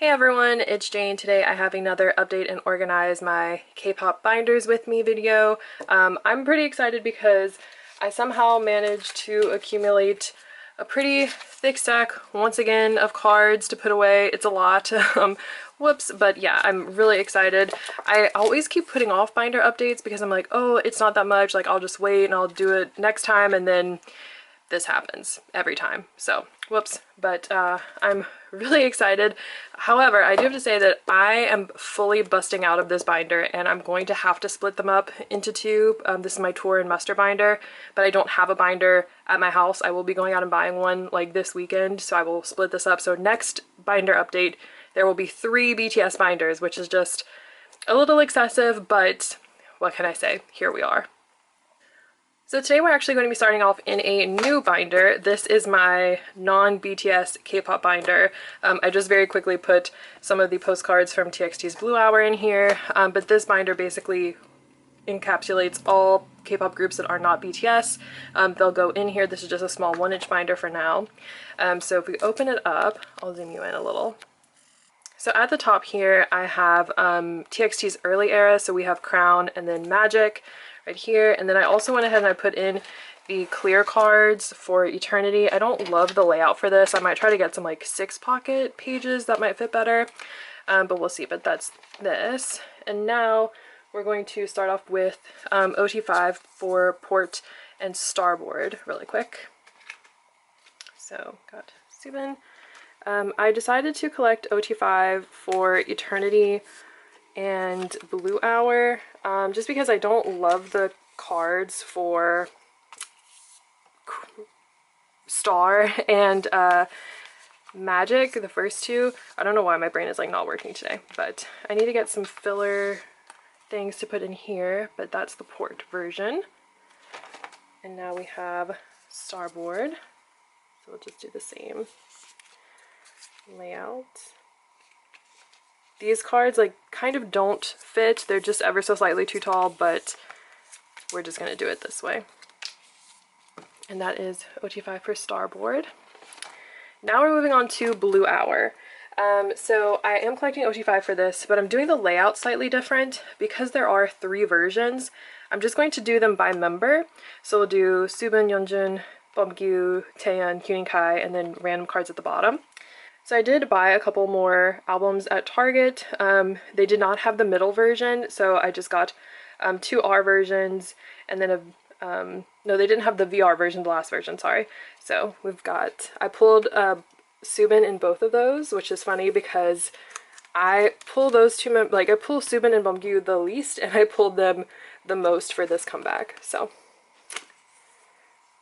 Hey everyone, it's Jane. Today I have another update and organize my K-pop binders with me video. I'm pretty excited because I somehow managed to accumulate a pretty thick stack once again of cards to put away. It's a lot. Whoops, but yeah, I'm really excited. I always keep putting off binder updates because I'm like, oh, it's not that much, like I'll just wait and I'll do it next time, and then this happens every time. So whoops, but I'm really excited. However, I do have to say that I am fully busting out of this binder and I'm going to have to split them up into two. This is my tour and muster binder, but I don't have a binder at my house. I will be going out and buying one like this weekend, so I will split this up. So next binder update, there will be 3 BTS binders, which is just a little excessive, but what can I say? Here we are. So today we're actually going to be starting off in a new binder. This is my non-BTS K-pop binder. I just very quickly put some of the postcards from TXT's Blue Hour in here, but this binder basically encapsulates all K-pop groups that are not BTS. They'll go in here. This is just a small 1-inch binder for now. So if we open it up, I'll zoom you in a little. So at the top here I have TXT's early era, so we have Crown and then Magic right here, and then I also went ahead and I put in the clear cards for Eternity. I don't love the layout for this. I might try to get some like 6-pocket pages that might fit better, but we'll see. But that's this. And now we're going to start off with OT5 for Port and Starboard really quick. So got Subin. I decided to collect OT5 for Eternity and Blue Hour, just because I don't love the cards for Star and Magic, the first two. I don't know why my brain is like not working today, but I need to get some filler things to put in here, but that's the Port version. And now we have Starboard, so we'll just do the same layout. These cards like kind of don't fit, they're just ever so slightly too tall, but we're just gonna do it this way. And that is OT5 for Starboard. Now we're moving on to Blue Hour. So I am collecting OT5 for this, but I'm doing the layout slightly different because there are 3 versions. I'm just going to do them by member. So we'll do Subin, Yeonjun, Beomgyu, Taeyeon, Hyunin Kai, and then random cards at the bottom. So I did buy a couple more albums at Target. They did not have the middle version, so I just got 2 R versions, and then no, they didn't have the VR version, the last version, sorry. So we've got, I pulled Subin in both of those, which is funny because I pull those two, like I pull Subin and Beomgyu the least, and I pulled them the most for this comeback. So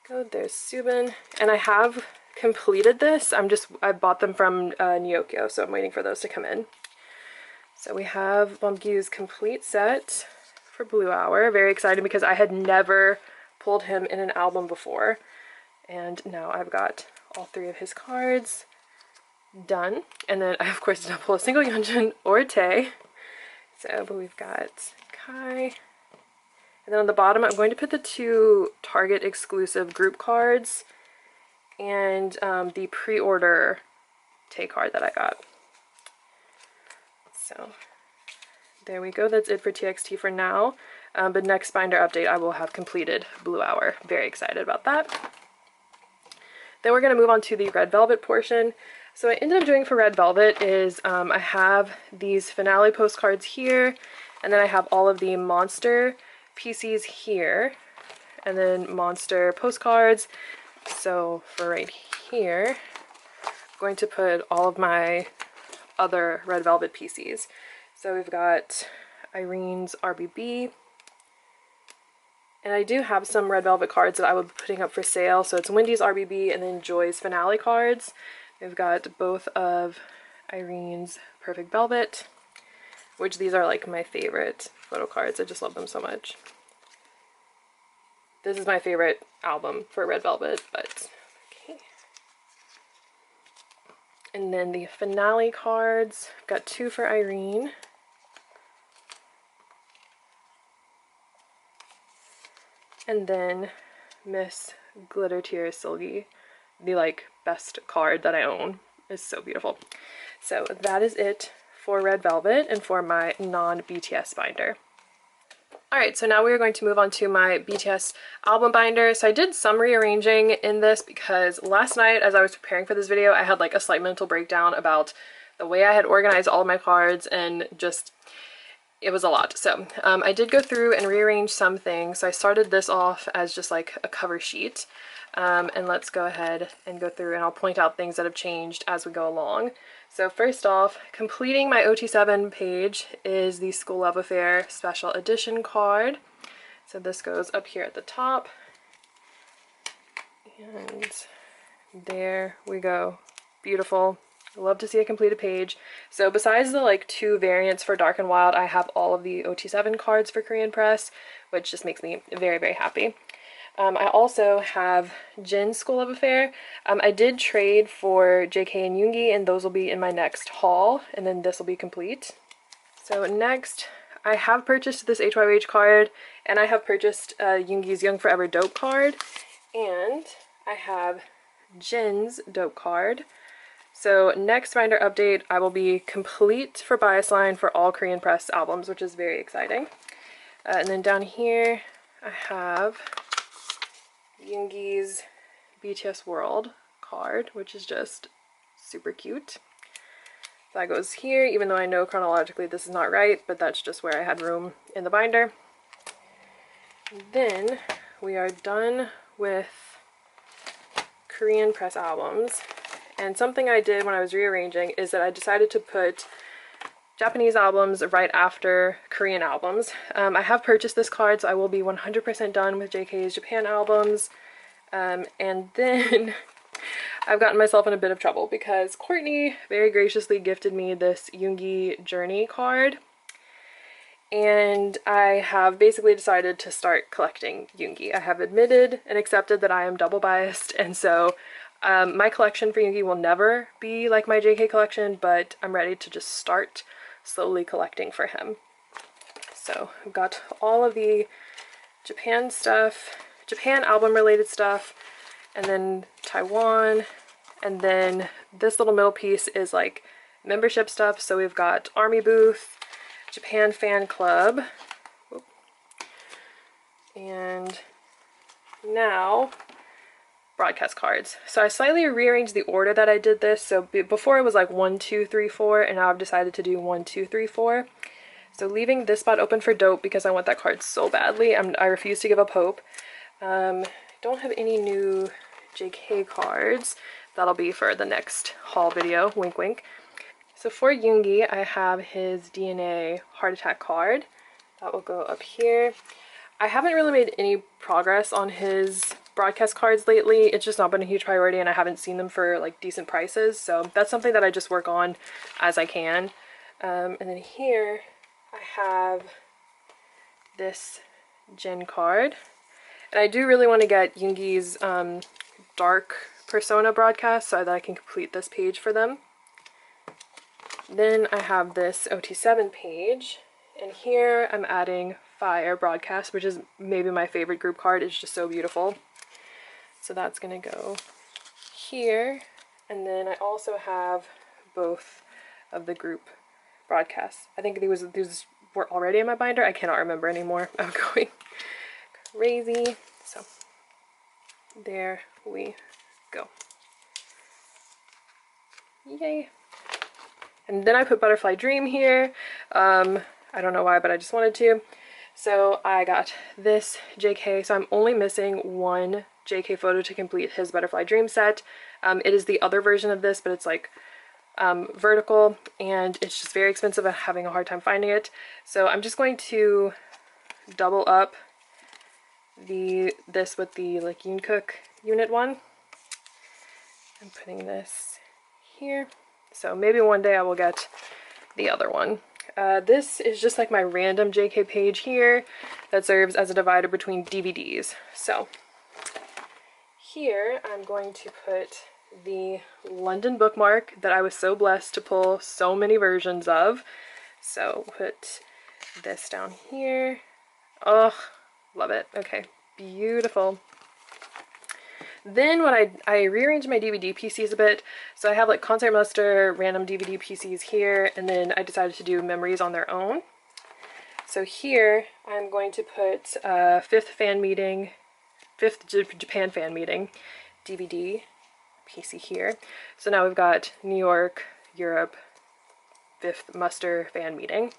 good, there's Subin, and I have completed this. I bought them from Nyokyo, so I'm waiting for those to come in. So we have Beomgyu's complete set for Blue Hour. Very excited because I had never pulled him in an album before, and now I've got all 3 of his cards done. And then I of course did not pull a single Yeonjun or Tae. So but we've got Kai. And then on the bottom I'm going to put the 2 Target exclusive group cards and the pre-order Tae card that I got. So there we go, that's it for TXT for now. But next binder update I will have completed Blue Hour. Very excited about that. Then we're going to move on to the Red Velvet portion. So what I ended up doing for Red Velvet is I have these finale postcards here, and then I have all of the Monster PCs here, and then Monster postcards. So for right here, I'm going to put all of my other Red Velvet PCs. So we've got Irene's RBB, and I do have some Red Velvet cards that I will be putting up for sale. So it's Wendy's RBB and then Joy's finale cards. We've got both of Irene's Perfect Velvet, which these are like my favorite photo cards. I just love them so much. This is my favorite album for Red Velvet, but okay. And then the finale cards, I've got 2 for Irene. And then Miss Glitter Tear Silgi, the like best card that I own. It's so beautiful. So that is it for Red Velvet and for my non-BTS binder. Alright, so now we are going to move on to my BTS album binder. So I did some rearranging in this because last night as I was preparing for this video, I had like a slight mental breakdown about the way I had organized all of my cards, and just, it was a lot. So I did go through and rearrange some things. So I started this off as just like a cover sheet. And let's go ahead and go through and I'll point out things that have changed as we go along. So first off, completing my OT7 page is the School Love Affair Special Edition card. So this goes up here at the top. And there we go. Beautiful. I love to see a completed page. So besides the like 2 variants for Dark and Wild, I have all of the OT7 cards for Korean Press, which just makes me very, very happy. I also have Jin's School Love Affair. I did trade for JK and Yoongi, and those will be in my next haul, and then this will be complete. So next, I have purchased this HYH card, and I have purchased Yoongi's Young Forever Dope card, and I have Jin's Dope card. So next binder update, I will be complete for Bias Line for all Korean Press albums, which is very exciting. And then down here, I have Yoongi's BTS World card, which is just super cute. That goes here, even though I know chronologically this is not right, but that's just where I had room in the binder. Then we are done with Korean Press albums. And something I did when I was rearranging is that I decided to put Japanese albums right after Korean albums. I have purchased this card, so I will be 100% done with JK's Japan albums. And then I've gotten myself in a bit of trouble because Courtney very graciously gifted me this Yoongi Journey card. And I have basically decided to start collecting Yoongi. I have admitted and accepted that I am double biased, and so my collection for Yoongi will never be like my JK collection, but I'm ready to just start slowly collecting for him. So I've got all of the Japan stuff, Japan album related stuff, and then Taiwan, and then this little middle piece is like membership stuff. So we've got Army Booth, Japan Fan Club, and now broadcast cards. So I slightly rearranged the order that I did this. So before it was like 1, 2, 3, 4, and now I've decided to do 1, 2, 3, 4. So leaving this spot open for Dope because I want that card so badly. I refuse to give up hope. Don't have any new JK cards. That'll be for the next haul video, wink wink. So for Yoongi, I have his DNA Heart Attack card. That will go up here. I haven't really made any progress on his broadcast cards lately. It's just not been a huge priority, and I haven't seen them for like decent prices. So that's something that I just work on as I can. And then here I have this Jin card. And I do really want to get Yoongi's Dark Persona broadcast so that I can complete this page for them. Then I have this OT7 page, and here I'm adding Fire broadcast, which is maybe my favorite group card. It's just so beautiful. So that's gonna go here, and then I also have both of the group broadcasts. I think these were already in my binder. I cannot remember anymore. I'm going crazy. So there we go. Yay. And then I put Butterfly Dream here. I don't know why, but I just wanted to. So I got this JK, so I'm only missing one JK photo to complete his Butterfly Dream set. It is the other version of this, but it's like vertical, and it's just very expensive. I'm having a hard time finding it. So I'm just going to double up this with the like Yoonkook unit one. I'm putting this here. So maybe one day I will get the other one. This is just like my random JK page here that serves as a divider between DVDs. So here I'm going to put the London bookmark that I was so blessed to pull so many versions of. So put this down here. Oh, love it. Okay, beautiful. Then what I rearranged my DVD PCs a bit. So I have like Concert Muster, random DVD PCs here, and then I decided to do memories on their own. So here I'm going to put Fifth Japan Fan Meeting DVD PC here. So now we've got New York, Europe, Fifth Muster Fan Meeting.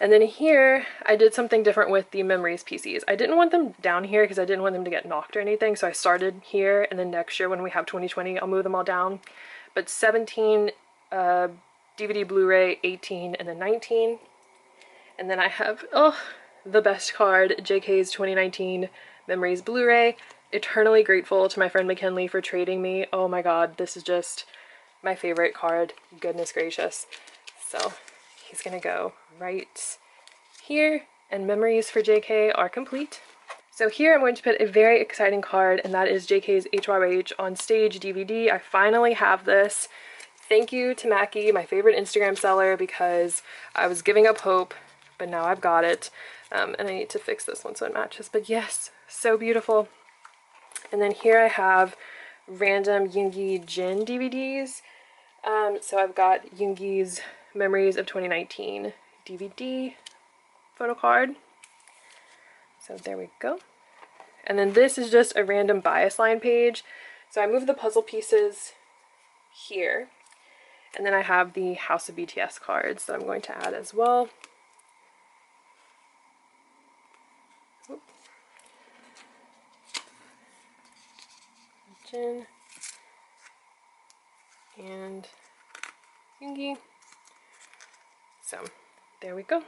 And then here, I did something different with the memories PCs. I didn't want them down here because I didn't want them to get knocked or anything, so I started here, and then next year when we have 2020, I'll move them all down. But 17 DVD Blu-ray, 18, and then 19. And then I have, oh, the best card, JK's 2019 Memories Blu-ray. Eternally grateful to my friend McKinley for trading me. Oh my god, this is just my favorite card. Goodness gracious. So he's gonna go right here, and memories for JK are complete. So here I'm going to put a very exciting card, and that is JK's HYH on Stage DVD. I finally have this. Thank you to Mackie, my favorite Instagram seller, because I was giving up hope, but now I've got it. And I need to fix this one so it matches, but yes, so beautiful. And then here I have random Yoongi Jin DVDs. So I've got Yoongi's Memories of 2019 DVD photo card. So there we go. And then this is just a random bias line page. So I moved the puzzle pieces here. And then I have the House of BTS cards that I'm going to add as well. Oop. Jin and Yoongi. So there we go.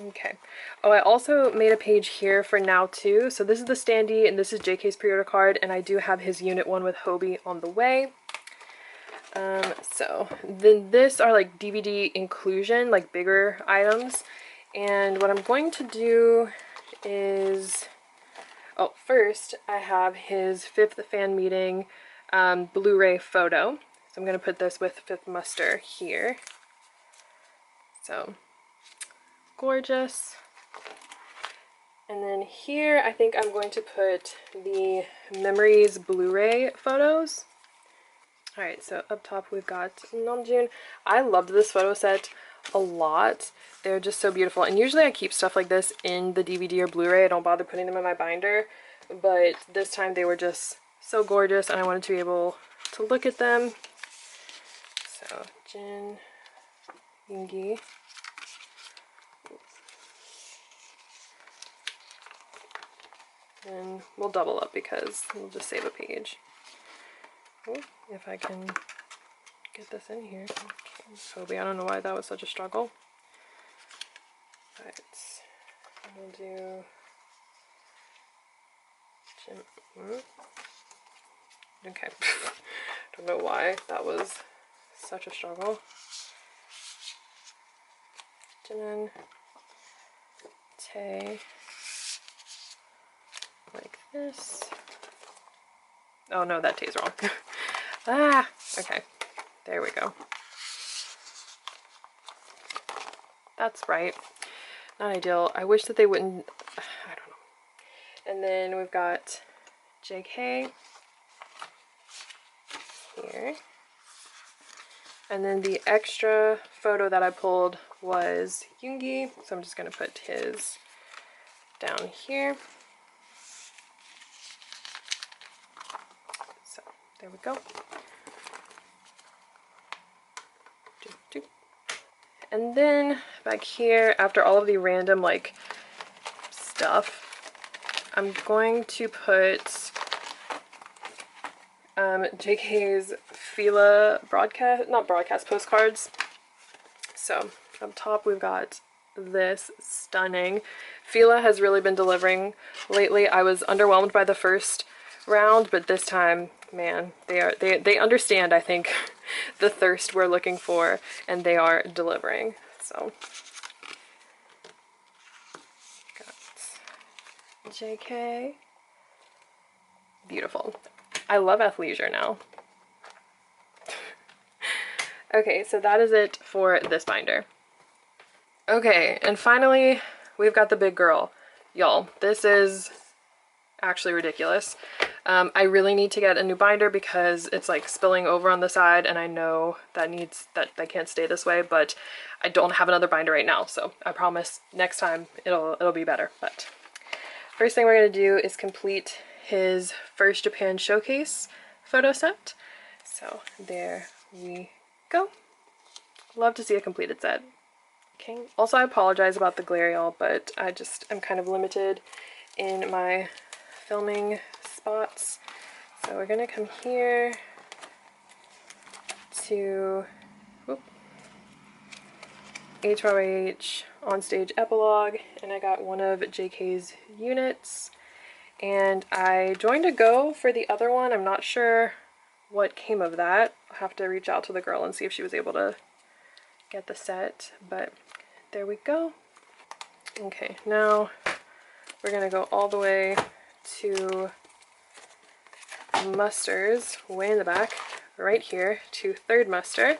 Okay. Oh, I also made a page here for Now Too. So this is the standee, and this is JK's pre-order card, and I do have his unit 1 with Hobie on the way. So then this are like DVD inclusion, like bigger items. And what I'm going to do is, oh, first I have his 5th fan meeting Blu-ray photo. So I'm going to put this with Fifth Muster here. So gorgeous. And then here I think I'm going to put the Memories Blu-ray photos. Alright, so up top we've got Namjoon. I loved this photo set a lot. They're just so beautiful. And usually I keep stuff like this in the DVD or Blu-ray. I don't bother putting them in my binder. But this time they were just so gorgeous, and I wanted to be able to look at them. So, Jin, Yoongi. And we'll double up because we'll just save a page. Oh, if I can get this in here. Okay. Hobie, I don't know why that was such a struggle. Alright, we'll do Jin. Okay, don't know why that was such a struggle. Jin, Tae, like this. Oh no, that Tae's wrong. Ah, okay, there we go. That's right. Not ideal. I wish that they wouldn't, I don't know. And then we've got JK here. And then the extra photo that I pulled was Yoongi, so I'm just going to put his down here. So there we go. And then back here, after all of the random like stuff, I'm going to put JK's Fila postcards. So up top we've got this stunning. Fila has really been delivering lately. I was underwhelmed by the first round, but this time, man, they understand, I think, the thirst we're looking for, and they are delivering. So got JK. Beautiful. I love athleisure now. Okay, so that is it for this binder. Okay, and finally, we've got the big girl. Y'all, this is actually ridiculous. I really need to get a new binder because it's like spilling over on the side, and I know that can't stay this way, but I don't have another binder right now, so I promise next time it'll be better. But first thing we're going to do is complete his first Japan showcase photo set. So there we go. Love to see a completed set. Okay. Also, I apologize about the glare, y'all, but I'm kind of limited in my filming spots. So we're gonna come here to HYH on stage epilogue, and I got one of JK's units, and I joined a go for the other one. I'm not sure what came of that. I'll have to reach out to the girl and see if she was able to get the set, but there we go. Okay, now we're gonna go all the way to Musters, way in the back, right here, to Third Muster,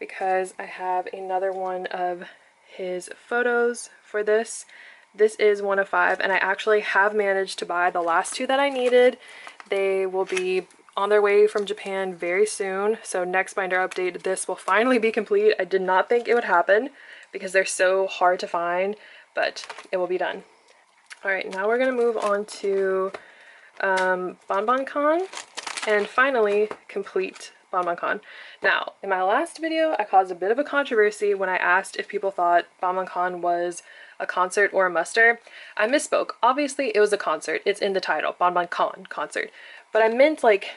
because I have another one of his photos for this. This is 1 of 5, and I actually have managed to buy the last 2 that I needed. They will be on their way from Japan very soon, so next binder update, this will finally be complete. I did not think it would happen because they're so hard to find, but it will be done. Alright, now we're going to move on to BonBonCon, and finally complete BonBonCon. Now, in my last video, I caused a bit of a controversy when I asked if people thought BonBonCon was a concert or a muster. I misspoke. Obviously, it was a concert. It's in the title, BonBonCon concert. But I meant like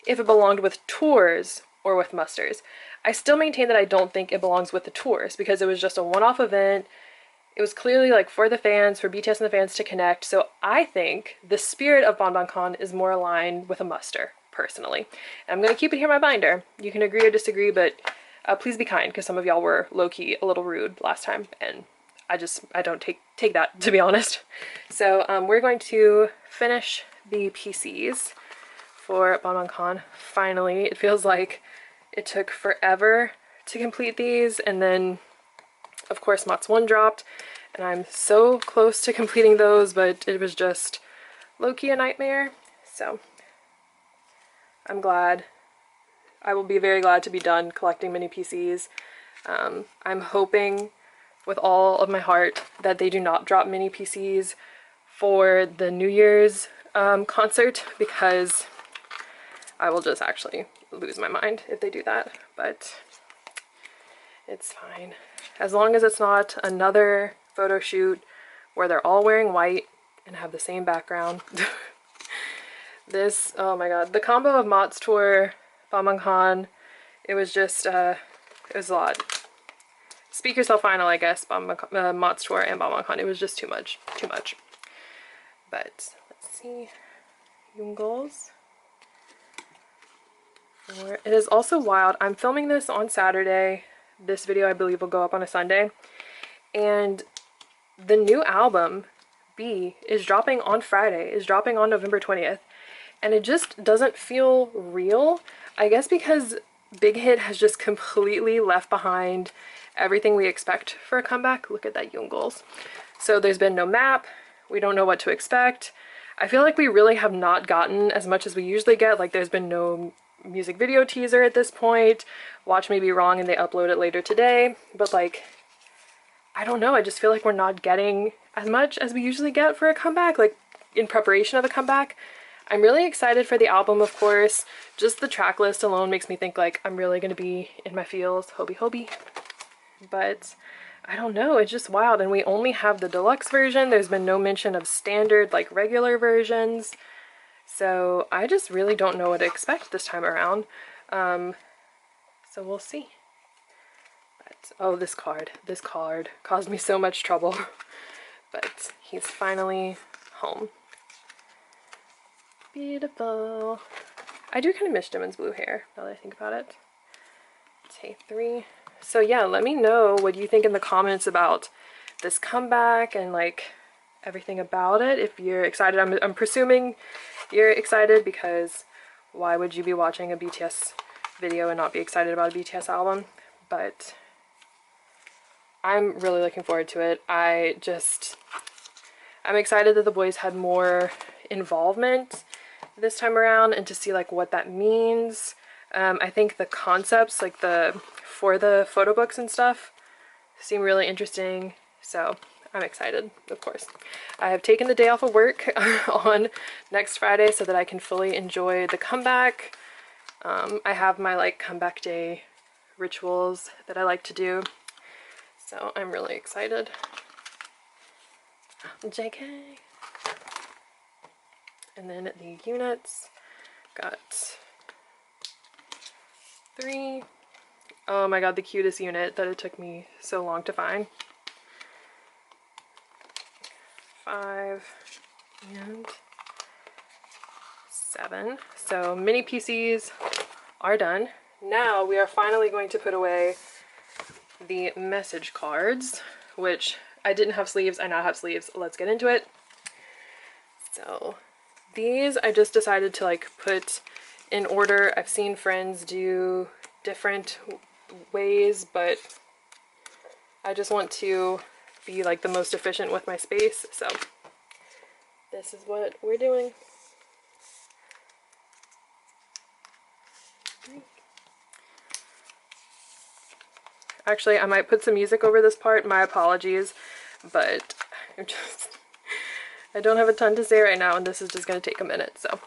if it belonged with tours or with musters. I still maintain that I don't think it belongs with the tours because it was just a one-off event. It was clearly like for the fans, for BTS and the fans to connect. So I think the spirit of BonBonCon is more aligned with a muster, personally. And I'm going to keep it here in my binder. You can agree or disagree, but please be kind because some of y'all were low-key a little rude last time, and I don't take that, to be honest. So we're going to finish the PCs for BonBonCon. Finally, it feels like it took forever to complete these, and then of course Mott's 1 dropped, and I'm so close to completing those, but it was just low-key a nightmare. So I'm glad. I will be very glad to be done collecting mini PCs. I'm hoping with all of my heart that they do not drop mini PCs for the New Year's concert, because I will just actually lose my mind if they do that, but it's fine. As long as it's not another photo shoot where they're all wearing white and have the same background. This, oh my god, the combo of Mott's tour, BonBonCon, it was just, it was a lot. Speak Yourself final, I guess, Mott's tour and BonBonCon, it was just too much. But, let's see, Yoongols. It is also wild. I'm filming this on Saturday. This video I believe will go up on a Sunday. And the new album, B, is dropping on Friday, is dropping on November 20th. And it just doesn't feel real. I guess because Big Hit has just completely left behind everything we expect for a comeback. Look at that Yoongols. So there's been no map. We don't know what to expect. I feel like we really have not gotten as much as we usually get. Like there's been no music video teaser at this point. Watch me be wrong and they upload it later today, but like I don't know, I just feel like we're not getting as much as we usually get for a comeback, like in preparation of a comeback. I'm really excited for the album, of course. Just the track list alone makes me think like I'm really gonna be in my feels, hobie. But I don't know, it's just wild, and we only have the deluxe version. There's been no mention of standard like regular versions. So I just really don't know what to expect this time around. So we'll see. But, oh, this card caused me so much trouble. But he's finally home. Beautiful. I do kind of miss Jimin's blue hair, now that I think about it. Take 3. So yeah, let me know what you think in the comments about this comeback and like everything about it. If you're excited, I'm presuming you're excited, because why would you be watching a BTS video and not be excited about a BTS album? But I'm really looking forward to it. I'm excited that the boys had more involvement this time around and to see like what that means. I think the concepts like for the photo books and stuff seem really interesting, so I'm excited, of course. I have taken the day off of work on next Friday so that I can fully enjoy the comeback. I have my like comeback day rituals that I like to do, so I'm really excited. JK. And then the units, got 3. Oh my god, the cutest unit that it took me so long to find. 5 and 7. So mini PCs are done. Now we are finally going to put away the message cards, which I didn't have sleeves, I now have sleeves. Let's get into it. So these I just decided to like put in order. I've seen friends do different ways, but I just want to be like the most efficient with my space, so this is what we're doing. Actually, I might put some music over this part, my apologies, but I don't have a ton to say right now, and this is just going to take a minute, so.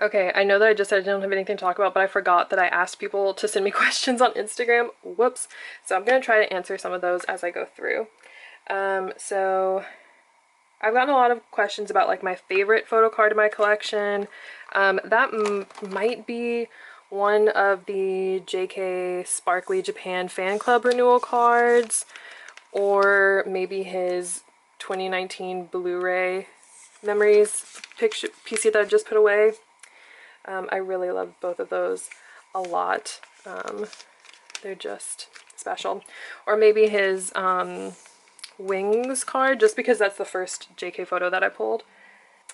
Okay, I know that I just said I don't have anything to talk about, but I forgot that I asked people to send me questions on Instagram. Whoops. So I'm going to try to answer some of those as I go through. So I've gotten a lot of questions about like my favorite photo card in my collection. That might be one of the JK Sparkly Japan Fan Club renewal cards, or maybe his 2019 Blu-ray Memories picture PC that I've just put away. I really love both of those a lot. They're just special. Or maybe his Wings card, just because that's the first JK photo that I pulled.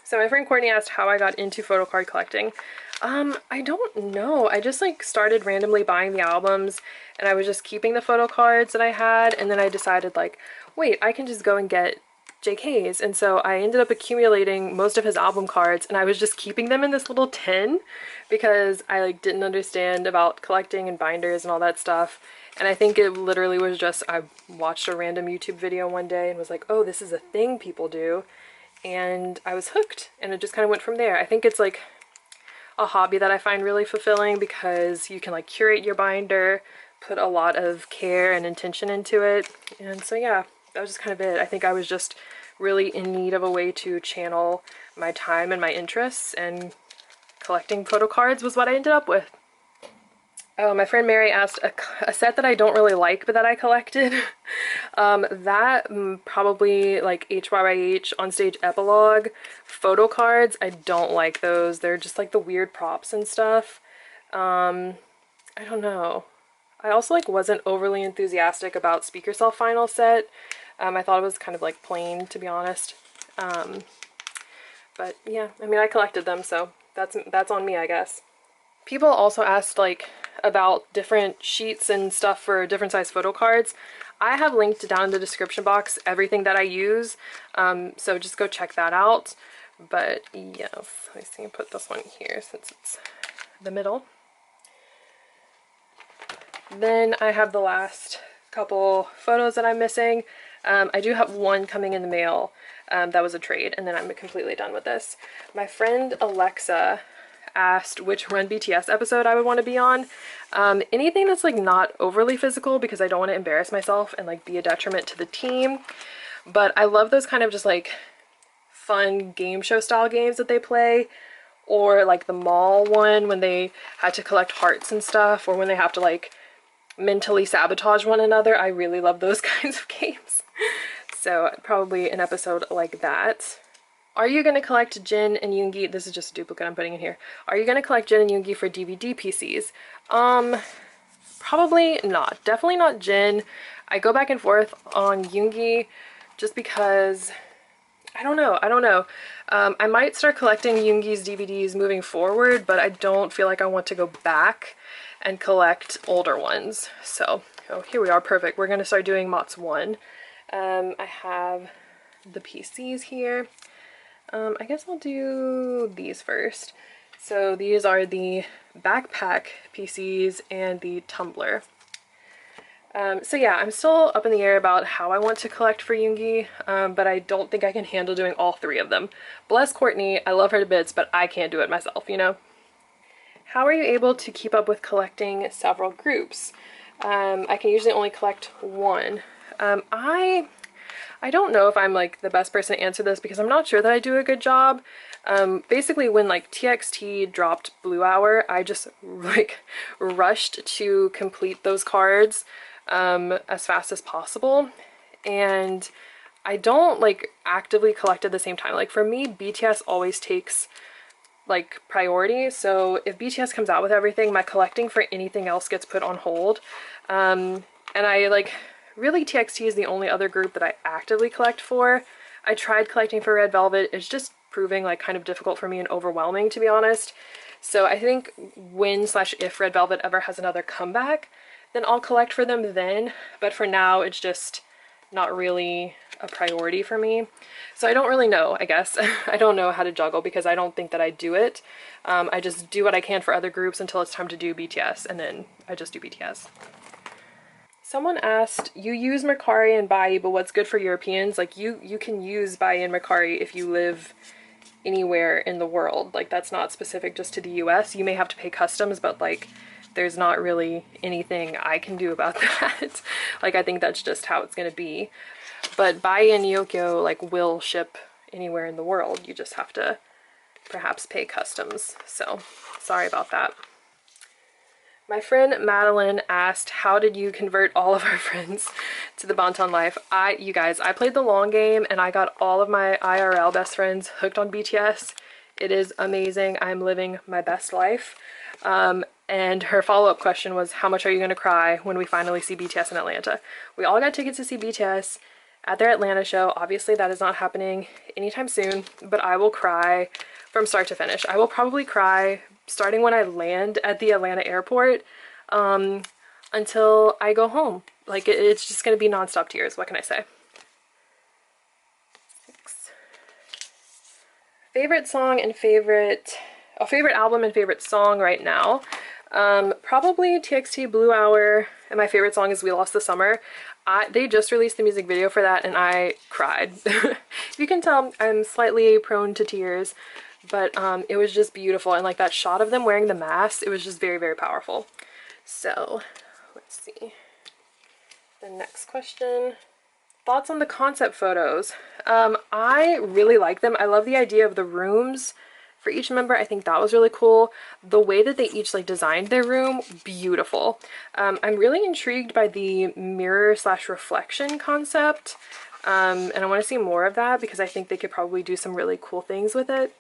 So my friend Courtney asked how I got into photocard collecting. I don't know. I just like started randomly buying the albums, and I was just keeping the photo cards that I had, and then I decided like, wait, I can just go and get JK's, and so I ended up accumulating most of his album cards, and I was just keeping them in this little tin because I like didn't understand about collecting and binders and all that stuff. And I think it literally was just I watched a random YouTube video one day and was like, oh, this is a thing people do, and I was hooked, and it just kind of went from there. I think it's like a hobby that I find really fulfilling because you can like curate your binder, put a lot of care and intention into it, and so yeah, that was just kind of it. I think I was just really in need of a way to channel my time and my interests, and collecting photo cards was what I ended up with. Oh, my friend Mary asked a set that I don't really like but that I collected. Probably like HYYH On Stage Epilogue photo cards. I don't like those. They're just like the weird props and stuff. I don't know. I also like wasn't overly enthusiastic about Speak Yourself Final set. I thought it was kind of like plain, to be honest. But yeah, I mean, I collected them, so that's on me, I guess. People also asked like about different sheets and stuff for different size photo cards. I have linked down in the description box everything that I use, so just go check that out. But yes, let me see, put this one here since it's the middle. Then I have the last couple photos that I'm missing. I do have one coming in the mail that was a trade, and then I'm completely done with this. My friend Alexa asked which Run BTS episode I would want to be on. Anything that's like not overly physical, because I don't want to embarrass myself and like be a detriment to the team. But I love those kind of just like fun game show style games that they play, or like the mall one when they had to collect hearts and stuff, or when they have to like mentally sabotage one another. I really love those kinds of games. So probably an episode like that. Are you going to collect Jin and Yoongi? This is just a duplicate I'm putting in here. Are you going to collect Jin and Yoongi for DVD PCs? Probably not. Definitely not Jin. I go back and forth on Yoongi just because I don't know. I might start collecting Yoongi's DVDs moving forward, but I don't feel like I want to go back and collect older ones. So, oh, here we are. Perfect. We're going to start doing Mots 1. I have the PCs here. I guess I'll do these first. So these are the backpack PCs and the tumbler. So yeah, I'm still up in the air about how I want to collect for Yoongi, but I don't think I can handle doing all 3 of them. Bless Courtney, I love her to bits, but I can't do it myself, you know? How are you able to keep up with collecting several groups? I can usually only collect 1. I don't know if I'm like the best person to answer this because I'm not sure that I do a good job. Basically when like TXT dropped Blue Hour, I just like rushed to complete those cards as fast as possible, and I don't like actively collect at the same time. Like for me, BTS always takes like priority, so if BTS comes out with everything, my collecting for anything else gets put on hold. And I like really TXT is the only other group that I actively collect for. I tried collecting for Red Velvet. It's just proving like kind of difficult for me and overwhelming, to be honest. So I think when/if Red Velvet ever has another comeback, then I'll collect for them then. But for now, it's just not really a priority for me. So I don't really know, I guess. I don't know how to juggle because I don't think that I do it. I just do what I can for other groups until it's time to do BTS, and then I just do BTS. Someone asked, you use Mercari and Bai, but what's good for Europeans? Like you can use Bai and Mercari if you live anywhere in the world. Like that's not specific just to the US. You may have to pay customs, but like there's not really anything I can do about that. Like I think that's just how it's gonna be. But Bai and Yokyo like will ship anywhere in the world. You just have to perhaps pay customs. So sorry about that. My friend Madeline asked, how did you convert all of our friends to the Bantan life? You guys, I played the long game and I got all of my IRL best friends hooked on BTS. It is amazing. I'm living my best life. And her follow-up question was, how much are you going to cry when we finally see BTS in Atlanta? We all got tickets to see BTS at their Atlanta show. Obviously that is not happening anytime soon, but I will cry from start to finish. I will probably cry starting when I land at the Atlanta airport until I go home. Like it's just gonna be nonstop tears. What can I say? Favorite song and favorite album and favorite song right now. Probably TXT Blue Hour, and my favorite song is We Lost the Summer. They just released the music video for that and I cried. If you can tell, I'm slightly prone to tears. But it was just beautiful, and like that shot of them wearing the mask, it was just very, very powerful. So let's see. The next question. Thoughts on the concept photos? I really like them. I love the idea of the rooms for each member. I think that was really cool. The way that they each like designed their room, beautiful. I'm really intrigued by the mirror/reflection concept. And I want to see more of that because I think they could probably do some really cool things with it.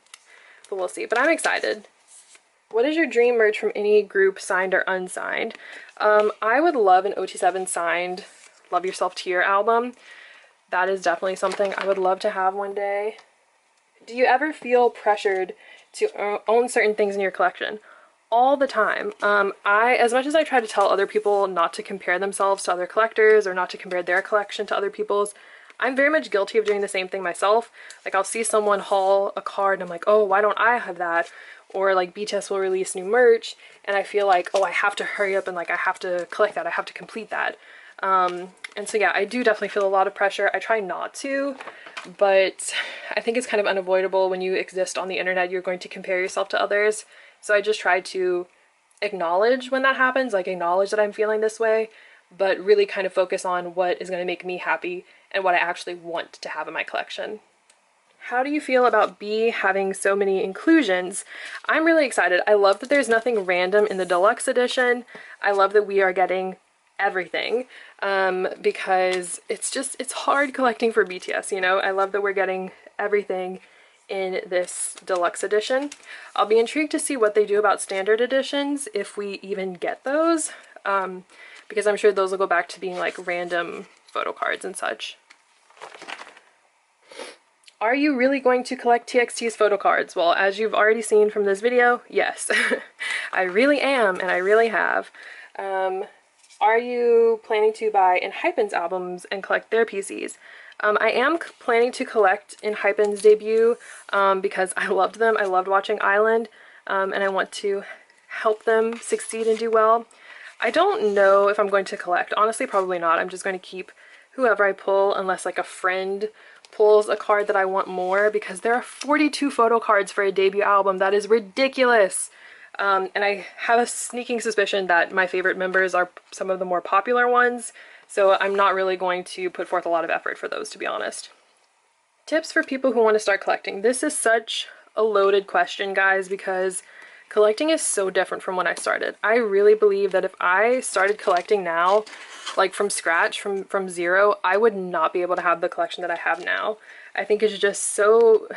But we'll see. But I'm excited. What is your dream merch from any group, signed or unsigned? I would love an OT7 signed Love Yourself Tier album. That is definitely something I would love to have one day. Do you ever feel pressured to own certain things in your collection? All the time. As much as I try to tell other people not to compare themselves to other collectors or not to compare their collection to other people's, I'm very much guilty of doing the same thing myself. Like I'll see someone haul a card and I'm like, oh, why don't I have that? Or like BTS will release new merch and I feel like, oh, I have to hurry up and like I have to collect that, I have to complete that. And so yeah, I do definitely feel a lot of pressure. I try not to, but I think it's kind of unavoidable. When you exist on the internet, you're going to compare yourself to others. So I just try to acknowledge when that happens, like acknowledge that I'm feeling this way, but really kind of focus on what is going to make me happy and what I actually want to have in my collection. How do you feel about B having so many inclusions? I'm really excited. I love that there's nothing random in the deluxe edition. I love that we are getting everything because it's hard collecting for BTS, you know? I love that we're getting everything in this deluxe edition. I'll be intrigued to see what they do about standard editions, if we even get those, because I'm sure those will go back to being like random photo cards and such. Are you really going to collect TXT's photo cards? Well, as you've already seen from this video, yes. I really am, and I really have. Are you planning to buy Untitled albums and collect their PCs? I am planning to collect Untitled debut because I loved them. I loved watching Island, and I want to help them succeed and do well. I don't know if I'm going to collect. Honestly, probably not. I'm just going to keep whoever I pull, unless like a friend pulls a card that I want more, because there are 42 photo cards for a debut album. That is ridiculous. And I have a sneaking suspicion that my favorite members are some of the more popular ones, so I'm not really going to put forth a lot of effort for those, to be honest. Tips for people who want to start collecting. This is such a loaded question, guys, because collecting is so different from when I started. I really believe that if I started collecting now, like from scratch, from zero, I would not be able to have the collection that I have now. I think it's just so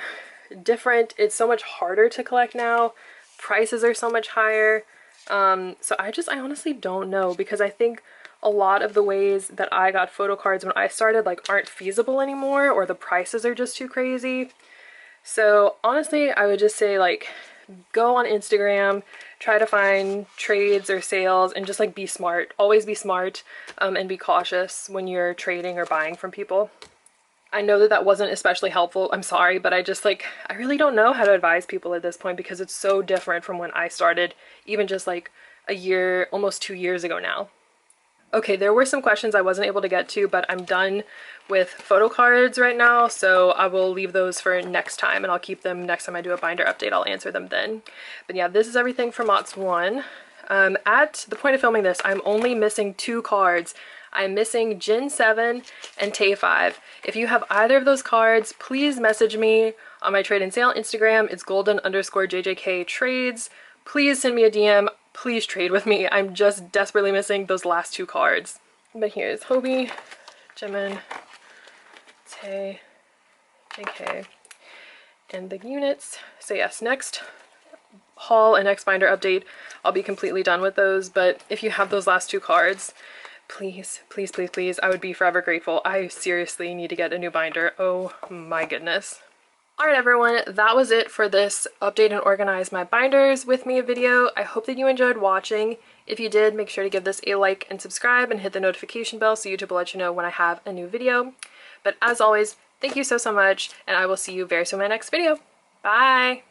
different. It's so much harder to collect now. Prices are so much higher. So I honestly don't know, because I think a lot of the ways that I got photo cards when I started like aren't feasible anymore, or the prices are just too crazy. So honestly, I would just say like go on Instagram, try to find trades or sales, and just like be smart. Always be smart, and be cautious when you're trading or buying from people. I know that that wasn't especially helpful. I'm sorry, but I really don't know how to advise people at this point, because it's so different from when I started, even just like a year, almost 2 years ago now. Okay, there were some questions I wasn't able to get to, but I'm done with photo cards right now, so I will leave those for next time, and I'll keep them next time I do a binder update. I'll answer them then. But yeah, this is everything for MOTS 1. At the point of filming this, I'm only missing 2 cards. I'm missing Gen 7 and Tay 5. If you have either of those cards, please message me on my trade and sale Instagram. It's golden_JJK trades. Please send me a DM. Please trade with me. I'm just desperately missing those last 2 cards. But here's Hobie, Jimin, Tay, JK, and the units. So yes, next haul and next binder update, I'll be completely done with those. But if you have those last 2 cards, please, please, please, please, I would be forever grateful. I seriously need to get a new binder. Oh my goodness. Alright everyone, that was it for this update and organize my binders with me video. I hope that you enjoyed watching. If you did, make sure to give this a like and subscribe and hit the notification bell so YouTube will let you know when I have a new video. But as always, thank you so much, and I will see you very soon in my next video. Bye!